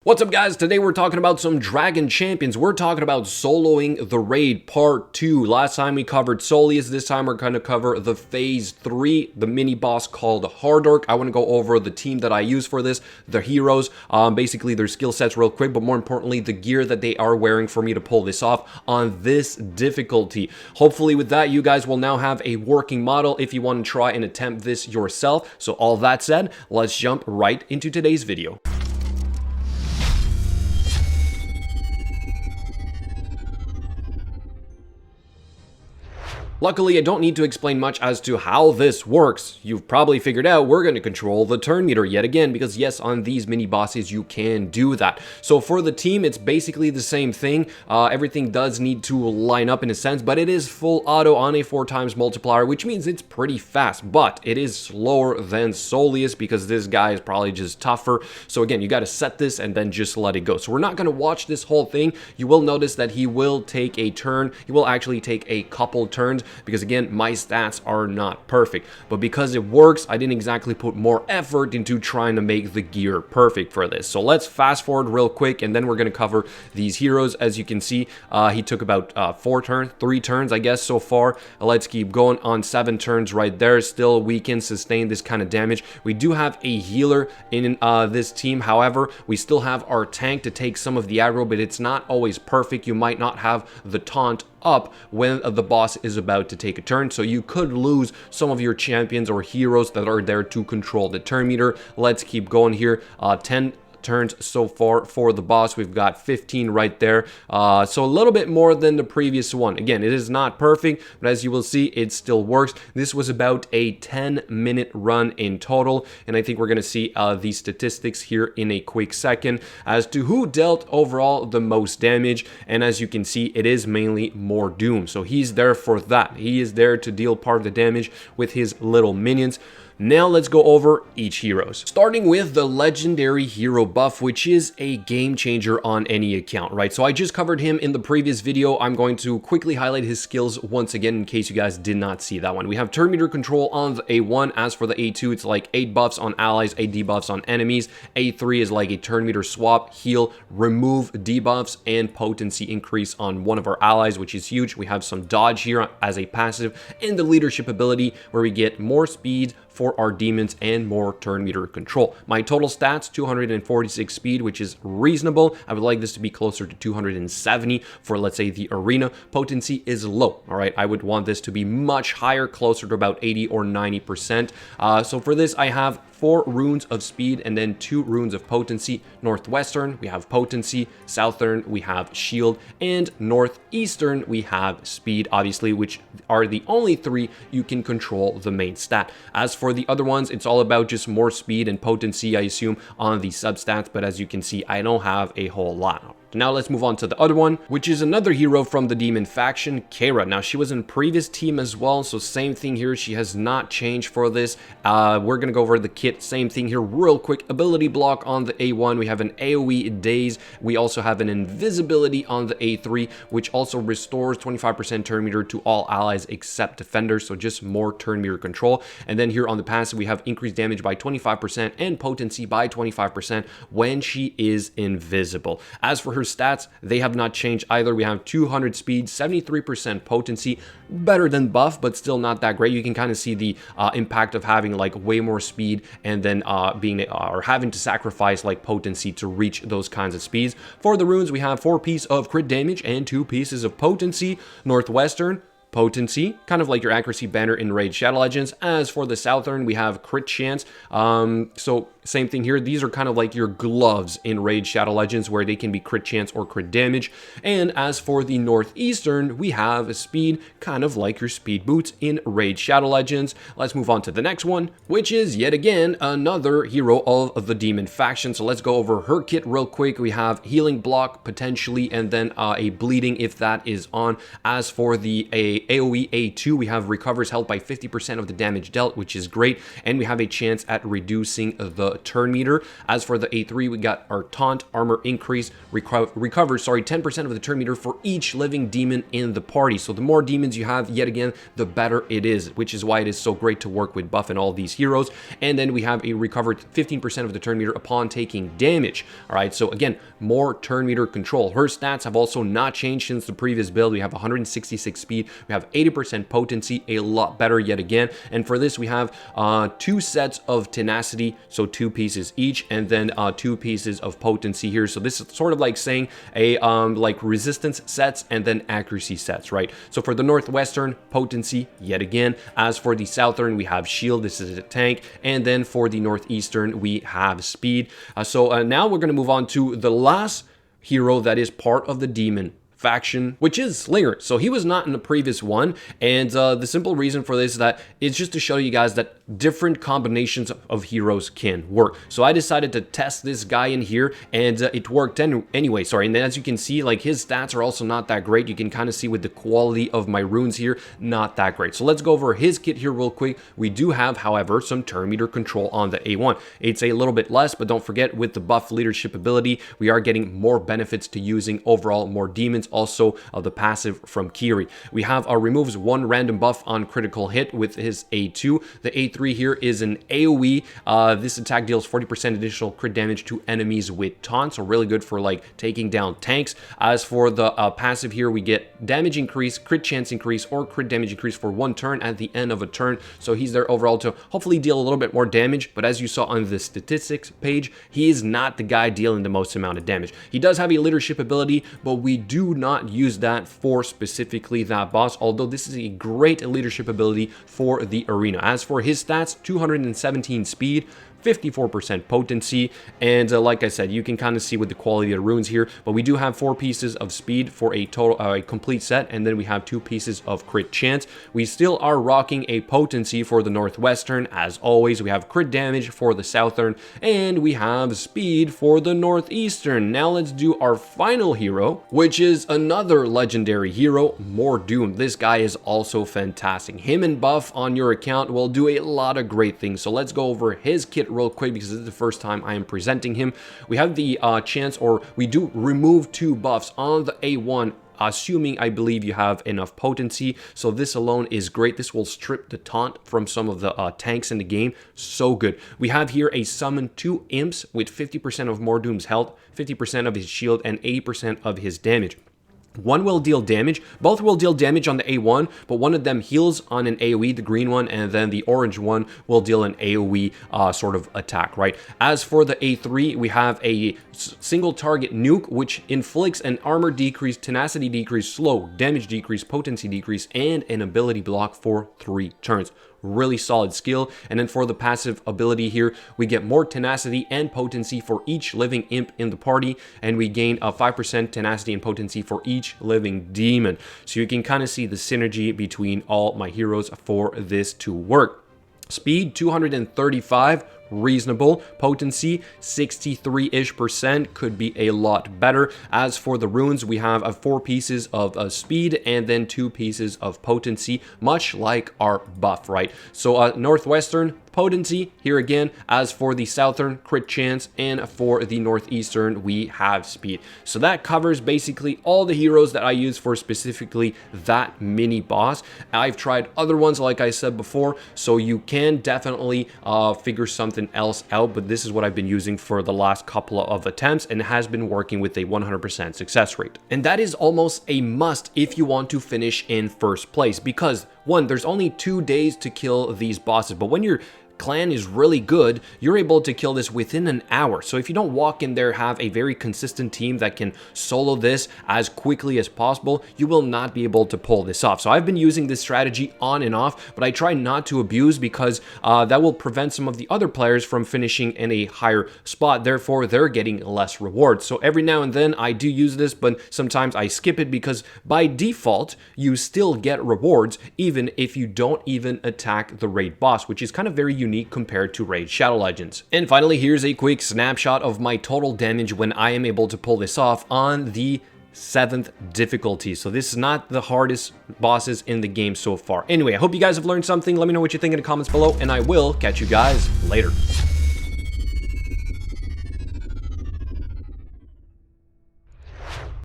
What's up, guys? Today we're talking about some Dragon Champions. We're talking about soloing the raid part 2. Last time we covered Soleus. This time we're going to cover the phase 3, the mini boss called Hardorc. I want to go over the team that I use for this, the heroes, basically their skill sets real quick, but more importantly, the gear that they are wearing for me to pull this off on this difficulty. Hopefully with that, you guys will now have a working model if you want to try and attempt this yourself. So all that said, let's jump right into today's video. Luckily, I don't need to explain much as to how this works. You've probably figured out we're going to control the turn meter yet again, because yes, on these mini bosses, you can do that. So for the team, it's basically the same thing. Everything does need to line up in a sense, but it is full auto on a 4x multiplier, which means it's pretty fast, but it is slower than Soleus because this guy is probably just tougher. So again, you got to set this and then just let it go. So we're not going to watch this whole thing. You will notice that he will take a turn. He will actually take a couple turns, because again, my stats are not perfect, but because it works, I didn't exactly put more effort into trying to make the gear perfect for this. So let's fast forward real quick, and then we're going to cover these heroes. As you can see, he took about 3 turns, I guess, so far. Let's keep going on 7 turns right there. Still, we can sustain this kind of damage. We do have a healer in this team. However, we still have our tank to take some of the aggro, but it's not always perfect. You might not have the taunt up when the boss is about to take a turn, so you could lose some of your champions or heroes that are there to control the turn meter. Let's keep going here. 10 turns so far for the boss. We've got 15 right there, so a little bit more than the previous one. Again, it is not perfect, but as you will see, it still works. This was about a 10-minute run in total, and I think we're going to see the statistics here in a quick second as to who dealt overall the most damage. And as you can see, it is mainly Mordoom, so he's there for that. He is there to deal part of the damage with his little minions. Now let's go over each heroes. Starting with the legendary hero buff, which is a game changer on any account, right? So I just covered him in the previous video. I'm going to quickly highlight his skills once again in case you guys did not see that one. We have turn meter control on the A1. As for the A2, it's like 8 buffs on allies, 8 debuffs on enemies. A3 is like a turn meter swap, heal, remove debuffs, and potency increase on one of our allies, which is huge. We have some dodge here as a passive, and the leadership ability where we get more speed for our demons and more turn meter control. My total stats, 246 speed, which is reasonable. I would like this to be closer to 270 for, let's say, the arena. Potency is low, all right? I would want this to be much higher, closer to about 80 or 90%. So for this, I have 4 runes of speed and then 2 runes of potency. Northwestern, we have potency. Southern, we have shield. And Northeastern, we have speed, obviously, which are the only 3 you can control the main stat. As for the other ones, it's all about just more speed and potency, I assume, on the substats, but as you can see, I don't have a whole lot. Now let's move on to the other one, which is another hero from the demon faction, Kara. Now she was in previous team as well, so same thing here. She has not changed for this. We're gonna go over the kit. Same thing here real quick. Ability block on the A1. We have an AoE daze. We also have an invisibility on the A3, which also restores 25% turn meter to all allies except defenders, so just more turn meter control. And then here on the passive, we have increased damage by 25% and potency by 25% when she is invisible. As for her stats, they have not changed either. We have 200 speed, 73% potency, better than buff, but still not that great. You can kind of see the impact of having like way more speed and then having to sacrifice like potency to reach those kinds of speeds. For the runes, we have 4 pieces of crit damage and 2 pieces of potency. Northwestern, potency, kind of like your accuracy banner in Raid Shadow Legends. As for the Southern, we have crit chance. So same thing here. These are kind of like your gloves in Raid Shadow Legends, where they can be crit chance or crit damage. And as for the Northeastern, we have a speed, kind of like your speed boots in Raid Shadow Legends. Let's move on to the next one, which is yet again another hero of the demon faction. So let's go over her kit real quick. We have healing block potentially, and then a bleeding if that is on. As for the a AoE A2, we have recovers health by 50% of the damage dealt, which is great, and we have a chance at reducing the turn meter. As for the A3, we got our taunt, armor increase, recovers 10% of the turn meter for each living demon in the party. So the more demons you have, yet again, the better it is, which is why it is so great to work with Buff and all these heroes. And then we have a recovered 15% of the turn meter upon taking damage. All right, so again, more turn meter control. Her stats have also not changed since the previous build. We have 166 speed, we have 80% potency, a lot better yet again. And for this, we have 2 sets of tenacity, so 2 pieces each, and then 2 pieces of potency here. So this is sort of like saying a like resistance sets and then accuracy sets, right? So for the Northwestern, potency yet again. As for the Southern, we have shield, this is a tank, and then for the Northeastern, we have speed. So now we're going to move on to the last hero that is part of the demon faction, which is Slinger. So he was not in the previous one, and the simple reason for this is that it's just to show you guys that different combinations of heroes can work. So I decided to test this guy in here, and it worked anyway. Sorry, and then as you can see, like his stats are also not that great. You can kind of see with the quality of my runes here, not that great. So let's go over his kit here real quick. We do have, however, some turn meter control on the A1. It's a little bit less, but don't forget with the buff leadership ability, we are getting more benefits to using overall more demons. Also the passive from Kiri. We have removes 1 random buff on critical hit with his A2. The A3 here is an AoE. This attack deals 40% additional crit damage to enemies with taunt, so really good for like taking down tanks. As for the passive here, we get damage increase, crit chance increase, or crit damage increase for 1 turn at the end of a turn. So he's there overall to hopefully deal a little bit more damage, but as you saw on the statistics page, he is not the guy dealing the most amount of damage. He does have a leadership ability, but we do not use that for specifically that boss, although this is a great leadership ability for the arena. As for his stats, 217 speed, 54% potency, and like I said, you can kind of see with the quality of the runes here, but we do have 4 pieces of speed for a total a complete set, and then we have 2 pieces of crit chance. We still are rocking a potency for the Northwestern. As always, we have crit damage for the Southern, and we have speed for the Northeastern. Now let's do our final hero, which is another legendary hero, Mordoom. This guy is also fantastic. Him and buff on your account will do a lot of great things. So let's go over his kit real quick because this is the first time I am presenting him. We have the chance, or we do remove 2 buffs on the A1, assuming I believe you have enough potency. So this alone is great. This will strip the taunt from some of the tanks in the game. So good. We have here a summon 2 imps with 50% of Mordoom's health, 50% of his shield, and 80% of his damage. One will deal damage, both will deal damage on the A1, but one of them heals on an AoE, the green one, and then the orange one will deal an AoE sort of attack, right? As for the A3, we have a single target nuke, which inflicts an armor decrease, tenacity decrease, slow, damage decrease, potency decrease, and an ability block for 3 turns. Really solid skill. And then for the passive ability here, we get more tenacity and potency for each living imp in the party, and we gain a 5% tenacity and potency for each living demon. So you can kind of see the synergy between all my heroes for this to work. Speed 235, reasonable. Potency 63-ish%, could be a lot better. As for the runes, we have 4 pieces of speed and then 2 pieces of potency, much like our buff, right? So Northwestern potency here again. As for the Southern, crit chance, and for the Northeastern, we have speed. So that covers basically all the heroes that I use for specifically that mini boss. I've tried other ones, like I said before, so you can definitely figure something else out, but this is what I've been using for the last couple of attempts, and it has been working with a 100% success rate. And that is almost a must if you want to finish in first place, because 1, there's only 2 days to kill these bosses, but when you're clan is really good, you're able to kill this within an hour. So if you don't walk in there, have a very consistent team that can solo this as quickly as possible, you will not be able to pull this off. So I've been using this strategy on and off, but I try not to abuse because that will prevent some of the other players from finishing in a higher spot. Therefore, they're getting less rewards. So every now and then I do use this, but sometimes I skip it because by default, you still get rewards even if you don't even attack the raid boss, which is kind of very unique compared to Raid Shadow Legends. And finally, here's a quick snapshot of my total damage when I am able to pull this off on the 7th difficulty. So this is not the hardest bosses in the game so far. Anyway, I hope you guys have learned something. Let me know what you think in the comments below, and I will catch you guys later.